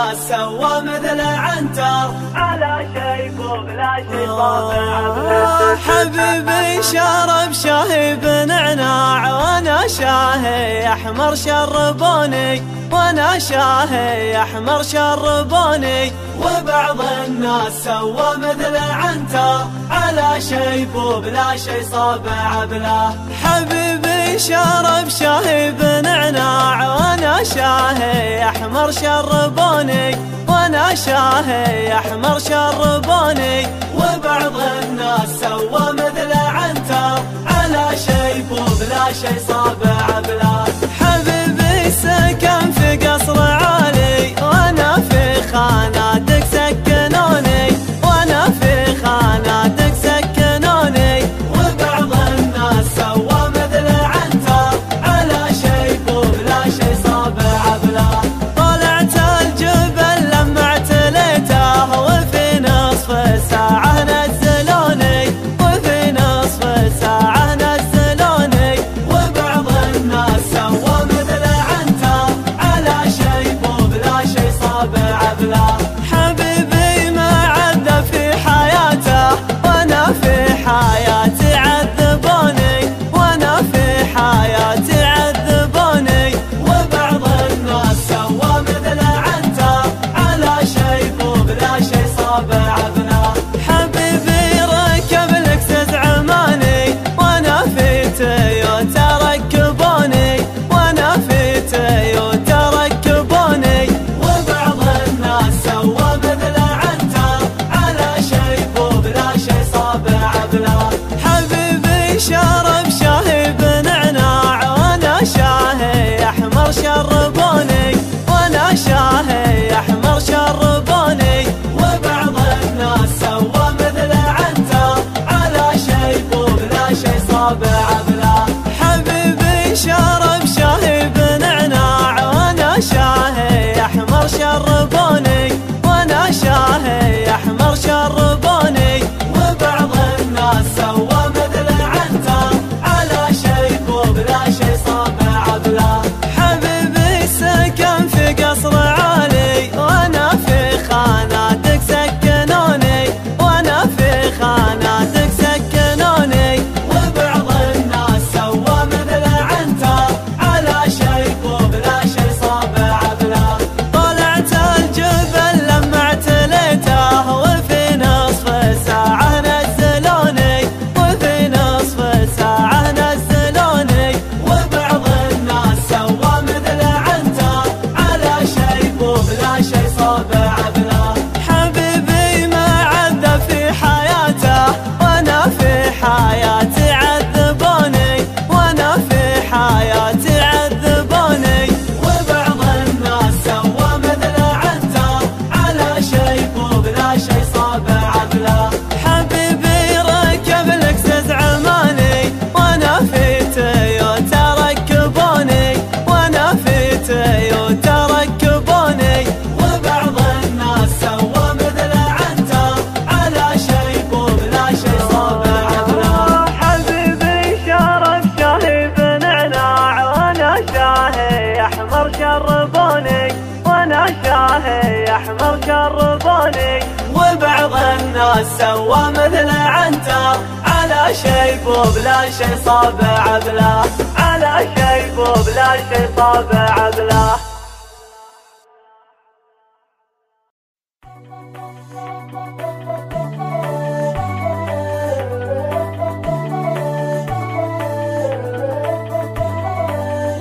الناس سوى مثل عنتر على شيب وبلا شي طابع. حبيبي شرب شاهي بنعناع وانا شاهي احمر شربوني، وانا شاهي احمر شربوني. وبعض الناس سوى مثل عنتر على شيب وبلا شي صابع بلا. حبيبي شرب شاهي بنعناع وانا شاهي احمر شربوني، وانا شاهي احمر شربوني. وبعض الناس سوى مثل عنتر على شيب وبلا شي صابع بلا. حبيبي سكن في قصر عالي وانا في خاناتك سكنوني، وانا في خاناتك سكنوني. وبعض الناس سوى مثل عنتر على شيب وبلا شي صابع بلا. طلعت الجبل لمعت ليته وفي نصف ساعة نزلوني، وفي نصف ساعة نزلوني. وبعض الناس سوى مثل عنتر على شيب وبلا شي صابع بلا. حبيبي ما عذب في حياته وانا في حياتي عذبوني، وانا في حياتي عذبوني. وبعض الناس سوى مثل عنتر على شيب وبلا شي صابع بلا. حبيبي ركب لكسس عماني وانا في تويوتا ركبوني، وانا في تويوتا ركبوني. وبعض الناس سوى مثل عنتر على شيب وبلا شي صابع بلا. حبيبي شرب شاهي بنعناع وانا شاهي احمر شربوني، وانا شاهي احمر شربوني. وبعض الناس سوى مثل عنتر على شيب وبلا شي صابع بلا. حبيبي شرب شاهي بنعناع وانا شاهي احمر شربوني، وانا شاهي احمر شربوني. وبعض الناس سوى مثل عنتر على شيب وبلا شي صابع بلا. حبيبي سكن في قصر عالي وانا في خاناتك سكنوني، وانا في خاناتك سكنوني. وبعض الناس سوى مثل عنتر على شيب وبلا شي صابع بلا. طلعت الجبل لمعت ليته وفي نصف ساعة نزلوني، وفي نصف ساعة نزلوني. وبعض الناس سوى مثل عنتر على شيب وبلا شي صابع بلا. حبيبي ما عذب في حياته وانا في حياتي عذبوني، وانا في حياتي عذبوني. وبعض الناس سوى مثل عنتر على شيب وبلا شي صابع بلا. حبيبي ركب لكسس عماني وانا في تويوتا ركبوني، وانا في تويوتا ركبوني. وبعض الناس سوى مثل عنتر على شيب وبلا شي صابع بلا. حبيبي شرب شاهي بنعناع وانا شاهي احمر شربوني، وانا شاهي احمر شربوني. وبعض الناس سوى مثل عنتر على شيب وبلا شي صابع بلا، على شيب وبلا شي صابع بلا.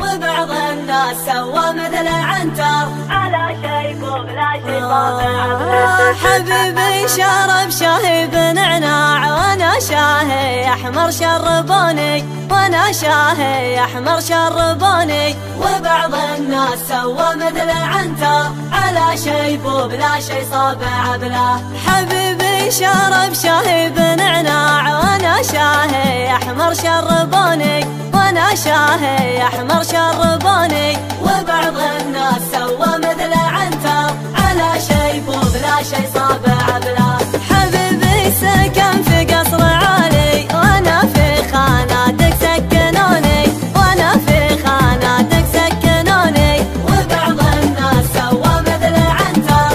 وبعض الناس سوى مثل عنتر على شيب وبلا شي صابع بلا. حبيبي شرب شاهي بنعناع وانا شاهي احمر شربوني، وانا شاهي احمر شربوني. وبعض الناس سوى مثل عنتر على شيب وبلا شي صابع بلا. حبيبي شرب شاهي بنعناع وانا شاهي احمر شربوني، وانا شاهي احمر شربوني. وبعض الناس سوى مثل عنتر على شيب وبلا شي صابع بلا. حبيبي سكن في قصر عالي وانا في خاناتك سكنوني، وانا في خاناتك سكنوني. وبعض الناس سوى مثل عنتر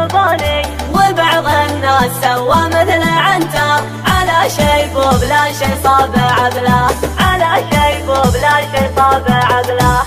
يحبوني، وبعض الناس سوى مثل عنتر على شيب وبلا شي صاب عقله، على شيب وبلا شي صاب عقله.